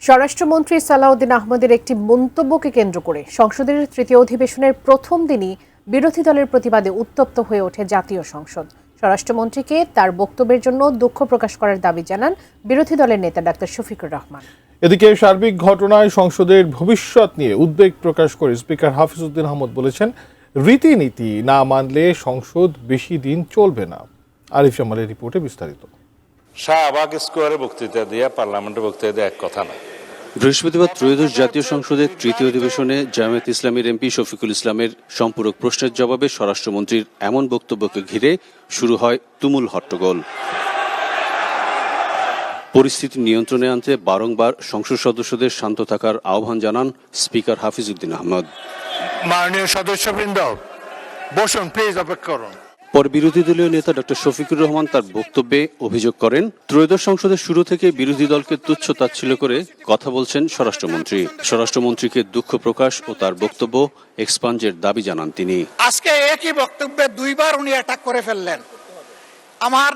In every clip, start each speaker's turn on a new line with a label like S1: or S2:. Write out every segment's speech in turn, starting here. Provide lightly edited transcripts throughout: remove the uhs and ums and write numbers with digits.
S1: স্বরাষ্ট্রমন্ত্রী সালাউদ্দিন আহমদের একটি মন্তব্যকে কেন্দ্র করে সংসদের তৃতীয় অধিবেশনের প্রথম দিনই বিরোধী দলের প্রতিবাদে উত্তপ্ত হয়ে ওঠে জাতীয় সংসদ। স্বরাষ্ট্রমন্ত্রীকে তার বক্তব্যের জন্য দুঃখ প্রকাশ করার দাবি জানান বিরোধী দলের নেতা ডাক্তার শফিকুর রহমান।
S2: এদিকে সার্বিক ঘটনায় সংসদের ভবিষ্যৎ নিয়ে উদ্বেগ প্রকাশ করে স্পিকার হাফিজউদ্দিন আহমদ বলেছেন, রীতিনীতি না মানলে সংসদ বেশি দিন চলবে না। আরিফ জামালের রিপোর্টে বিস্তারিত।
S3: শাহবাগ স্কোয়ারে বক্তৃতা দেওয়া পার্লামেন্টে বক্তৃতা দেওয়া এক কথা না।
S4: বৃহস্পতিবার ত্রয়োদশ জাতীয় সংসদের তৃতীয় অধিবেশনে জামায়াত ইসলামীর এমপি শফিকুল ইসলামের সম্পূরক প্রশ্নের জবাবে স্বরাষ্ট্রমন্ত্রীর এমন বক্তব্যকে ঘিরে শুরু হয় তুমুল হট্টগোল। পরিস্থিতি নিয়ন্ত্রণে আনতে বারংবার সংসদ সদস্যদের শান্ত থাকার আহ্বান জানান স্পিকার হাফিজউদ্দিন আহমদ।
S5: মাননীয় সদস্যবৃন্দ, বসুন প্লিজ, অপেক্ষা করুন।
S4: পরে বিরোধী দলীয় নেতা ডক্টর শফিকুর রহমান তার বক্তব্যে অভিযোগ করেন, ত্রয়োদশ সংসদের শুরু থেকে বিরোধী দলকে তুচ্ছ তাচ্ছিল্য করে কথা বলছেন স্বরাষ্ট্রমন্ত্রী। স্বরাষ্ট্রমন্ত্রীকে দুঃখ প্রকাশ ও তার বক্তব্য এক্সপাঞ্জের দাবি জানান তিনি।
S6: আজকে একই বক্তব্যে দুইবার উনি অ্যাটাক করে ফেললেন। আমার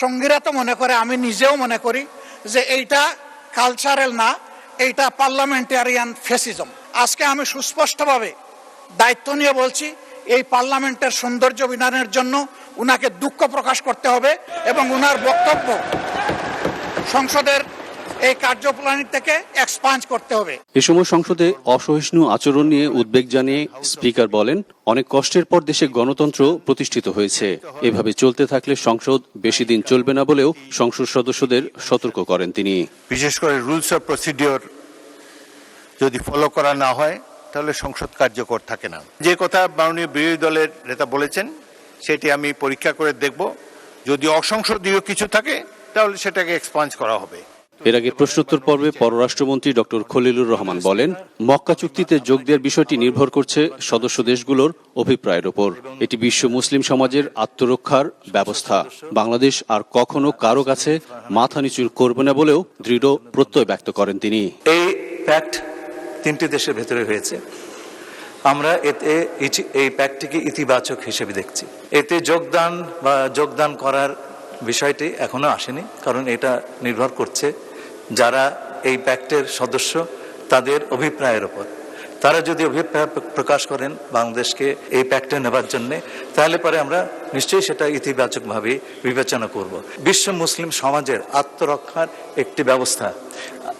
S6: সঙ্গীরা তো মনে করে, আমি নিজেও মনে করি যে এইটা কালচারাল না, এইটা পার্লামেন্টারিয়ান ফ্যাসিজম। আজকে আমি সুস্পষ্টভাবে দায়িত্ব নিয়ে বলছি, এই পার্লামেন্টের সৌন্দর্য বিধানের জন্য উনাকে দুঃখ প্রকাশ করতে হবে এবং উনার বক্তব্য সংসদের এই কার্যপ্রণালী থেকে এক্সপাঞ্জ করতে হবে।
S4: এ সময় সংসদে অসহিষ্ণু আচরণ নিয়ে উদ্বেগ জানিয়ে স্পিকার বলেন, অনেক কষ্টের পর দেশে গণতন্ত্র প্রতিষ্ঠিত হয়েছে। এভাবে চলতে থাকলে সংসদ বেশি দিন চলবে না বলেও সংসদ সদস্যদের সতর্ক করেন তিনি।
S5: বিশেষ করে রুলস অফ প্রসিডিওর যদি ফলো করা না হয় তাহলে সংসদ কার্যকর থাকে না। যে কথা মাননীয় বিরোধী দলের নেতা বলেছেন সেটি আমি পরীক্ষা করে দেখব, যদি অসংসদীয় কিছু থাকে তাহলে সেটাকে এক্সপাঞ্জ করা হবে।
S4: এর আগে প্রশ্নোত্তর পর্বে পররাষ্ট্রমন্ত্রী ডক্টর খলিলুর রহমান বলেন, মক্কা চুক্তিতে যোগ দেওয়ার বিষয়টি নির্ভর করছে সদস্য দেশগুলোর অভিপ্রায়ের ওপর। এটি বিশ্ব মুসলিম সমাজের আত্মরক্ষার ব্যবস্থা। বাংলাদেশ আর কখনো কারো কাছে মাথা নিচু করবে না বলেও দৃঢ় প্রত্যয় ব্যক্ত করেন তিনি।
S7: এই প্যাক্ট তিনটি দেশের ভেতরে হয়েছে। আমরা এতে এই প্যাক্টটিকে ইতিবাচক হিসেবে দেখছি। এতে যোগদান করার বিষয়টি এখনো আসেনি, কারণ এটা নির্ভর করছে যারা এই প্যাক্টের সদস্য তাদের অভিপ্রায়ের উপর। তারা যদি অভিপ্রায় প্রকাশ করেন বাংলাদেশকে এই প্যাক্টে নেবার জন্য, তাহলে পরে আমরা নিশ্চয়ই সেটা ইতিবাচকভাবে বিবেচনা করব। বিশ্ব মুসলিম সমাজের আত্মরক্ষার একটি ব্যবস্থা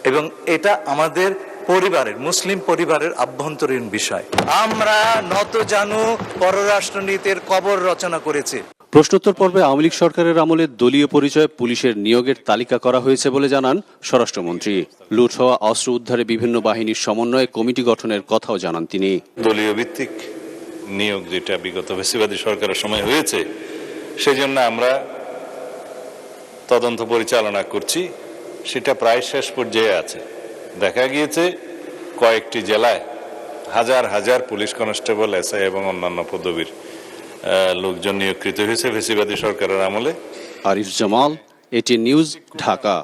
S7: এবং এটা আমাদের পরিবারের, মুসলিম পরিবারের আভ্যন্তরীণ বিষয়। আমরা নতজানু পররাষ্ট্রনীতির কবর রচনা করেছি।
S4: প্রশ্নোত্তর পর্বে আওয়ামী লীগ সরকারের আমলে দলীয় পরিচয়ে পুলিশের নিয়োগের তালিকা করা হয়েছে বলে জানান স্বরাষ্ট্রমন্ত্রী। লুট হওয়া অস্ত্র উদ্ধারে বিভিন্ন বাহিনীর সমন্বয়ে কমিটি গঠনের কথাও জানান তিনি।
S3: দলীয় ভিত্তিক নিয়োগ যেটা বিগত ফ্যাসিবাদী সরকারের সময় হয়েছে, সেজন্য আমরা তদন্ত পরিচালনা করছি। সেটা প্রায় শেষ পর্যায়ে আছে। দেখা গিয়েছে কয়েকটি জেলায় হাজার হাজার পুলিশ কনস্টেবল, এসআই এবং অন্যান্য পদবীর লোকজন নিয়োগকৃত হয়েছে ফ্যাসিবাদী সরকারের আমলে।
S4: Arif Jamal, ATN news, Dhaka.